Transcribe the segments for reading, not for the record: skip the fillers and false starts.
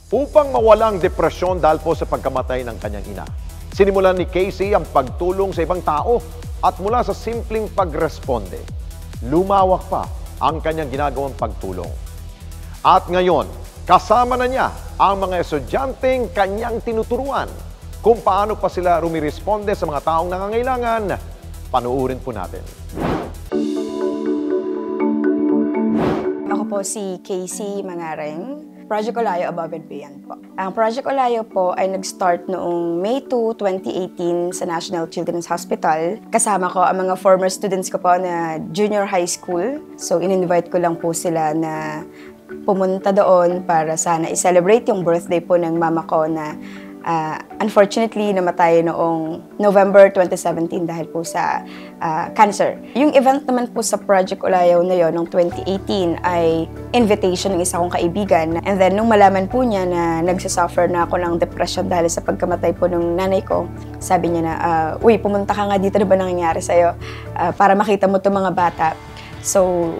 upang mawalang depresyon dahil po sa pagkamatay ng kanyang ina. Sinimulan ni Casey ang pagtulong sa ibang tao at mula sa simpleng pagresponde, lumawak pa ang kanyang ginagawang pagtulong. At ngayon, kasama na niya ang mga estudyanteng kanyang tinuturuan. Kung paano pa sila rumiresponde sa mga taong nangangailangan, panuurin po natin. Ako po si Casey Mangareng, Project Olayo Above and Beyond po. Ang Project Olayo po ay nag-start noong May 2, 2018 sa National Children's Hospital. Kasama ko ang mga former students ko po na junior high school. So, in-invite ko lang po sila na pumunta doon para sana i-celebrate yung birthday po ng mama ko na unfortunately namatay noong November 2017 dahil po sa cancer. Yung event naman po sa Project Olayo na yon noong 2018 ay invitation ng isa kong kaibigan. And then nung malaman po niya na nagsasuffer na ako ng depression dahil sa pagkamatay po ng nanay ko, sabi niya na, uy, pumunta ka nga dito, na ba nangyayari sa'yo para makita mo itong mga bata. So,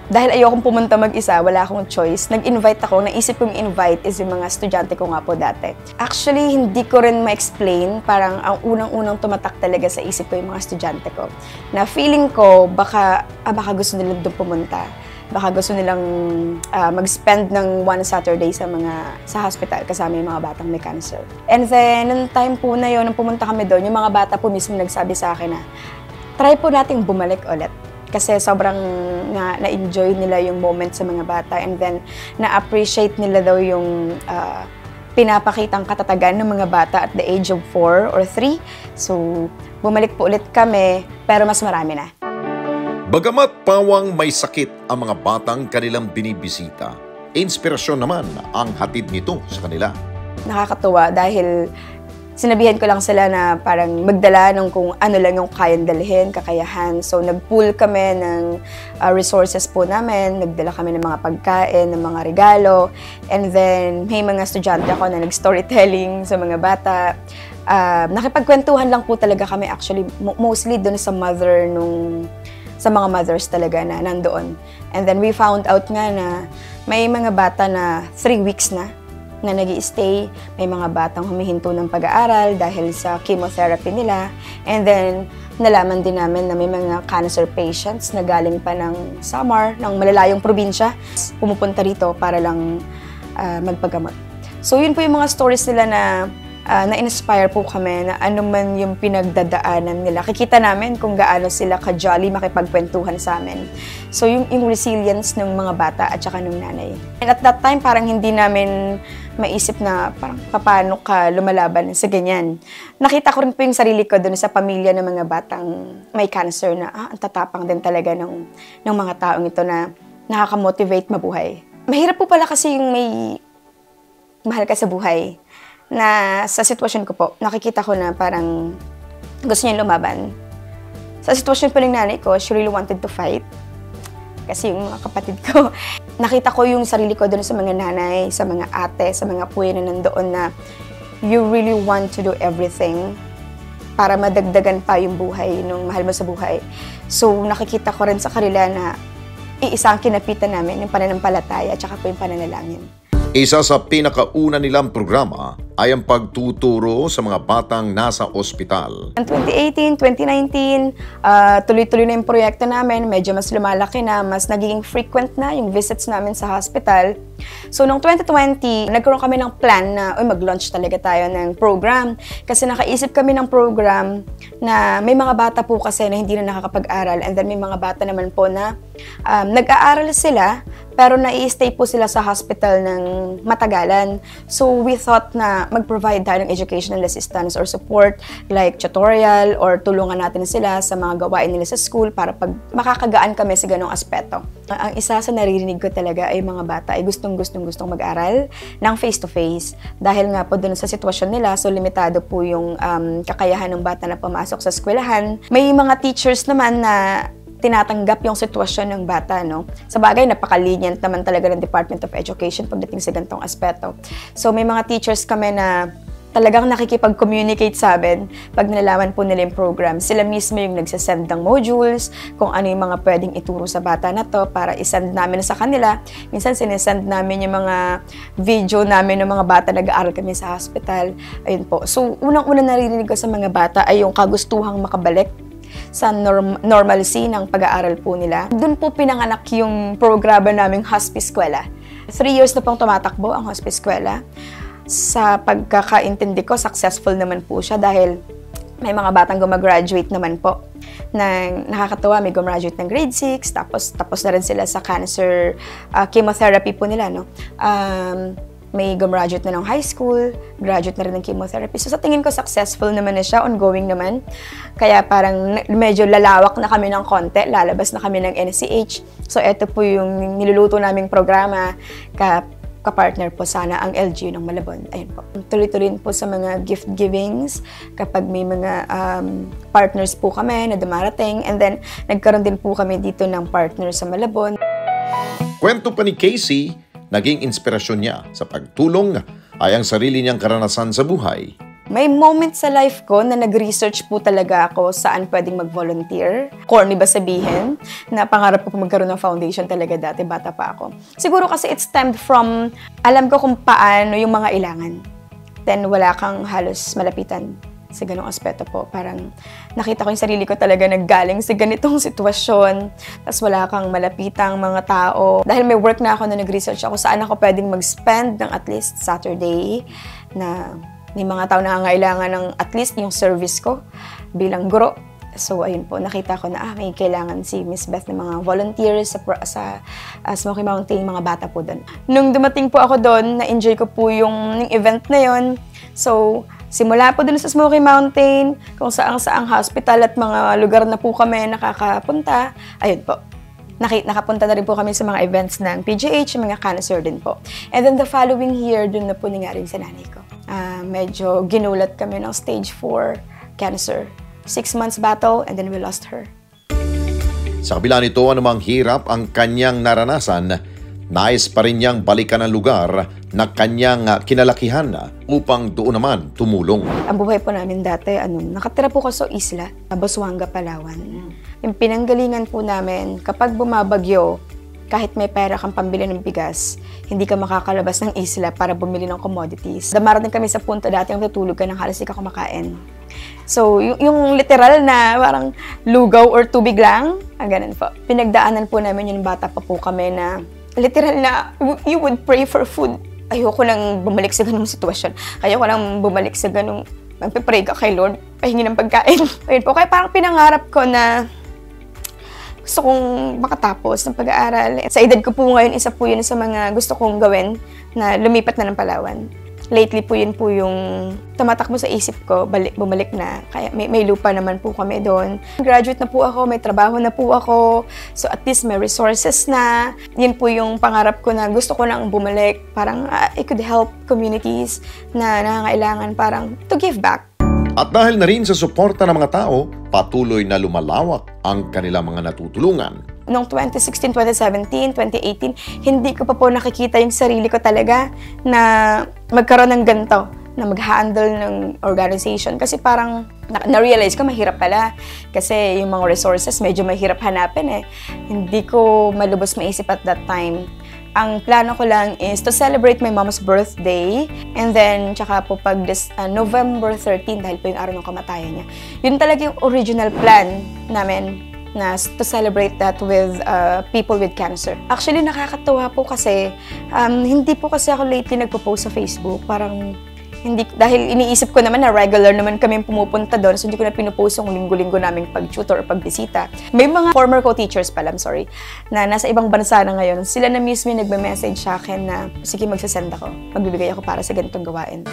dahil ayokong pumunta mag-isa, wala akong choice. Nag-invite ako. Naisip kong invite is yung mga estudyante ko nga po dati. Actually, hindi ko rin ma-explain. Parang ang unang-unang tumatak talaga sa isip ko yung mga estudyante ko. Na feeling ko, baka gusto nilang doon pumunta. Baka gusto nilang mag-spend ng one Saturday sa hospital kasama yung mga batang may cancer. And then, nung time po na yun, nung pumunta kami doon, yung mga bata po mismo nagsabi sa akin na, try po nating bumalik ulit. Kasi sobrang na-enjoy nila yung moment sa mga bata and then na-appreciate nila daw yung pinapakitang katatagan ng mga bata at the age of 4 or 3. So, bumalik po ulit kami, pero mas marami na. Bagamat pawang may sakit ang mga batang kanilang binibisita, inspirasyon naman ang hatid nito sa kanila. Nakakatuwa dahil sinabihan ko lang sila na parang magdala ng kung ano lang yung kayang dalhin, kakayahan. So, nag-pool kami ng resources po namin. Nagdala kami ng mga pagkain, ng mga regalo. And then, may mga estudyante ako na nag-storytelling sa mga bata. Nakipagkwentuhan lang po talaga kami actually, mostly dun sa sa mga mothers talaga na nandoon. And then, we found out nga na may mga bata na 3 weeks na nag-i-stay, may mga batang humihinto ng pag-aaral dahil sa chemotherapy nila. And then, nalaman din namin na may mga cancer patients na galing pa ng Samar, ng malalayong probinsya, pumupunta rito para lang magpagamot. So, yun po yung mga stories nila na na-inspire po kami na ano man yung pinagdadaanan nila. Kikita namin kung gaano sila ka-jolly makipagkwentuhan sa amin. So, yung resilience ng mga bata at saka ng nanay. And at that time, parang hindi namin maisip na parang paano ka lumalaban sa ganyan. Nakita ko rin po yung sarili ko doon sa pamilya ng mga batang may cancer na ang tatapang din talaga ng mga taong ito na nakaka-motivate mabuhay. Mahirap po pala kasi yung may mahal ka sa buhay na sa sitwasyon ko po, nakikita ko na parang gusto niya lumaban. Sa sitwasyon po ng nanay ko, she really wanted to fight. Kasi yung mga kapatid ko, nakita ko yung sarili ko doon sa mga nanay, sa mga ate, sa mga puwi na nandoon na you really want to do everything para madagdagan pa yung buhay nung mahal mo sa buhay. So, nakikita ko rin sa kanila na iisa ang kinapitan namin, yung pananampalataya at saka po yung pananalangin. Isa sa pinakauna nilang programa ay ang pagtuturo sa mga batang nasa ospital. Ang 2018, 2019, tuloy-tuloy na yung proyekto namin. Medyo mas lumalaki na, mas nagiging frequent na yung visits namin sa hospital. So, noong 2020, nagkaroon kami ng plan na mag-launch talaga tayo ng program. Kasi nakaisip kami ng program na may mga bata po kasi na hindi na nakakapag-aral. And then may mga bata naman po na nag-aaral sila, pero nai-stay po sila sa hospital ng matagalan. So, we thought na mag-provide tayo ng educational assistance or support like tutorial or tulungan natin sila sa mga gawain nila sa school para pag makakagaan kami sa ganong aspeto. Ang isa sa naririnig ko talaga ay mga bata ay gustong mag-aral ng face-to-face. Dahil nga po dun sa sitwasyon nila, so limitado po yung kakayahan ng bata na pumasok sa eskwelahan. May mga teachers naman na tinatanggap yung sitwasyon ng bata, no? Sa bagay, napaka-lenient naman talaga ng Department of Education pagdating sa ganitong aspeto. So, may mga teachers kami na talagang nakikipag-communicate sa amin pag nalalaman po nila yung program. Sila mismo yung nagsasend ng modules, kung ano yung mga pwedeng ituro sa bata na to para isend namin sa kanila. Minsan sinesend namin yung mga video namin ng mga bata nag-aaral kami sa hospital. Ayun po. So, unang-una naririnig ko sa mga bata ay yung kagustuhang makabalik sa normalcy ng pag-aaral po nila. Doon po pinanganak yung programa naming Hospice Eskwela. 3 years na pong tumatakbo ang Hospice Eskwela. Sa pagkakaintindi ko, successful naman po siya dahil may mga batang gumagraduate naman po. Nakakatawa, may gumagraduate ng grade 6, tapos na rin sila sa cancer chemotherapy po nila, no? May gumraduate na ng high school, graduate na rin ng chemotherapy. So sa tingin ko, successful naman na siya, ongoing naman. Kaya parang medyo lalawak na kami ng konti, lalabas na kami ng NCH. So ito po yung niluluto naming programa, kapartner po sana ang LGU ng Malabon. Ayun po. Tuloy-tuloy po sa mga gift givings kapag may mga partners po kami na dumarating. And then, nagkaroon din po kami dito ng partner sa Malabon. Kwento pa ni Casey, naging inspirasyon niya sa pagtulong ay ang sarili niyang karanasan sa buhay. May moment sa life ko na nag-research po talaga ako saan pwedeng mag-volunteer. Corny ba sabihin? Na pangarap ko po magkaroon ng foundation talaga dati, bata pa ako. Siguro kasi it stemmed from, alam ko kung paano yung mga ilangan. Then wala kang halos malapitan sa ganong aspeto po. Parang nakita ko yung sarili ko talaga naggaling sa ganitong sitwasyon. Tapos wala kang malapitang mga tao. Dahil may work na ako na nag-research ako saan ako pwedeng mag-spend ng at least Saturday na may mga tao na nangangailangan ng at least yung service ko bilang guro. So, ayun po, nakita ko na may kailangan si Miss Beth ng mga volunteers sa Smoky Mountain, mga bata po doon. Nung dumating po ako doon, na-enjoy ko po yung event na yon. So, simula po doon sa Smoky Mountain, kung saang-saang hospital at mga lugar na po kami nakakapunta, ayun po. Nakapunta na rin po kami sa mga events ng PGH, mga cancer din po. And then the following year, doon na po nangyari sa nanay ko. Medyo ginulat kami ng stage 4 cancer. 6 months battle and then we lost her. Sa kabila nito, anumang hirap ang kanyang naranasan, nais pa rin niyang balikan ang lugar na kanyang kinalakihan upang doon naman tumulong. Ang buhay po namin dati, nakatira po ko sa isla, Busuanga, Palawan. Yung pinanggalingan po namin, kapag bumabagyo, kahit may pera kang pambili ng bigas, hindi ka makakalabas ng isla para bumili ng commodities. Dumarating kami sa punto dati ang tutulog ka ng halos di ka kumakain. So, yung literal na parang lugaw or tubig lang, ganun po. Pinagdaanan po namin yung bata pa po kami na literal na you would pray for food. Ayoko nang bumalik sa ganung sitwasyon. Ayoko nang bumalik sa ganung magpe-pray ka kay Lord, pahingi ng pagkain. Ayun po, kaya parang pinangarap ko na gusto kong makatapos ng pag-aaral. Sa edad ko po ngayon, isa po yun sa mga gusto kong gawin na lumipat na ng Palawan. Lately po yun po yung tumatakbo sa isip ko, bumalik na. Kaya may lupa naman po kami doon. Graduate na po ako, may trabaho na po ako. So at least may resources na. Yun po yung pangarap ko na gusto ko nang bumalik. Parang I could help communities na nangangailangan parang to give back. At dahil na rin sa suporta ng mga tao, patuloy na lumalawak ang kanilang mga natutulungan. Noong 2016, 2017, 2018, hindi ko pa po nakikita yung sarili ko talaga na magkaroon ng ganito, na mag-handle ng organization. Kasi parang na-realize ko mahirap pala. Kasi yung mga resources medyo mahirap hanapin eh. Hindi ko malubos maisip at that time. Ang plano ko lang is to celebrate my mom's birthday and then tsaka po pag November 13 dahil po yung araw ng kamatayan niya. Yun talaga yung original plan namin na to celebrate that with people with cancer. Actually, nakakatuwa po kasi hindi po kasi ako lately nagpo-post sa Facebook. Parang hindi, dahil iniisip ko naman na regular naman kami pumupunta doon, so hindi ko na pinupost yung linggo-linggo naming pag-tutor or pag-bisita. May mga former co-teachers pala, na nasa ibang bansa na ngayon. Sila na mismo nagme-message sa akin na, sige, magsasend ako. Magbibigay ako para sa ganitong gawain.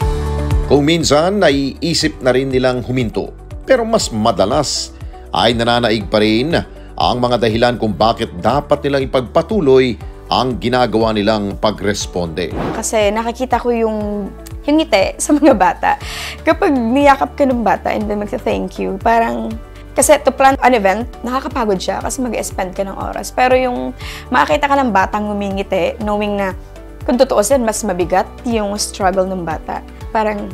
Kung minsan, naiisip na rin nilang huminto. Pero mas madalas ay nananaig pa rin ang mga dahilan kung bakit dapat nilang ipagpatuloy ang ginagawa nilang pagresponde. Kasi nakikita ko yung ngiti sa mga bata. Kapag niyakap ka ng bata and then magsa-thank you, parang, kasi to plan an event, nakakapagod siya kasi mag-spend ka ng oras. Pero yung makakita ka ng batang ngumingiti, knowing na kung totoo yan, mas mabigat yung struggle ng bata. Parang,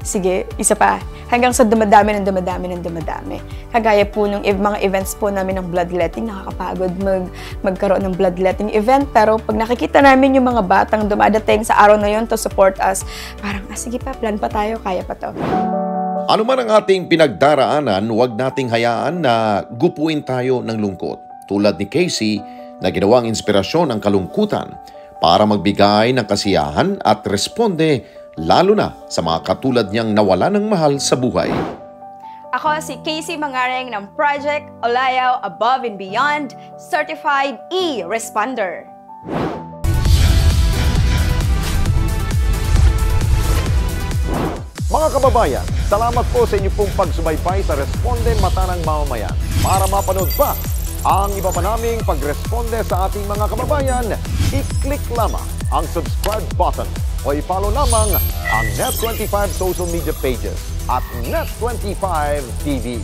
sige, isa pa. Hanggang sa dumadami. Kagaya po nung mga events po namin ng bloodletting, nakakapagod magkaroon ng bloodletting event. Pero pag nakikita namin yung mga batang dumadating sa araw na yun to support us, parang, sige pa, plan pa tayo, kaya pa to. Ano man ang ating pinagdaraanan, huwag nating hayaan na gupuin tayo ng lungkot. Tulad ni Casey na ginawang inspirasyon ang kalungkutan para magbigay ng kasiyahan at responde lalo na sa mga katulad niyang nawala ng mahal sa buhay. Ako si Casey Mangareng ng Project Olayaw Above and Beyond Certified E-Responder. Mga kababayan, salamat po sa inyo pong pagsubaybay sa Responde Mata ng Mamamayan. Para mapanood pa ang iba pa naming pagresponde sa ating mga kababayan, i-click lamang ang subscribe button o i-follow lamang ang Net25 social media pages at Net25 TV.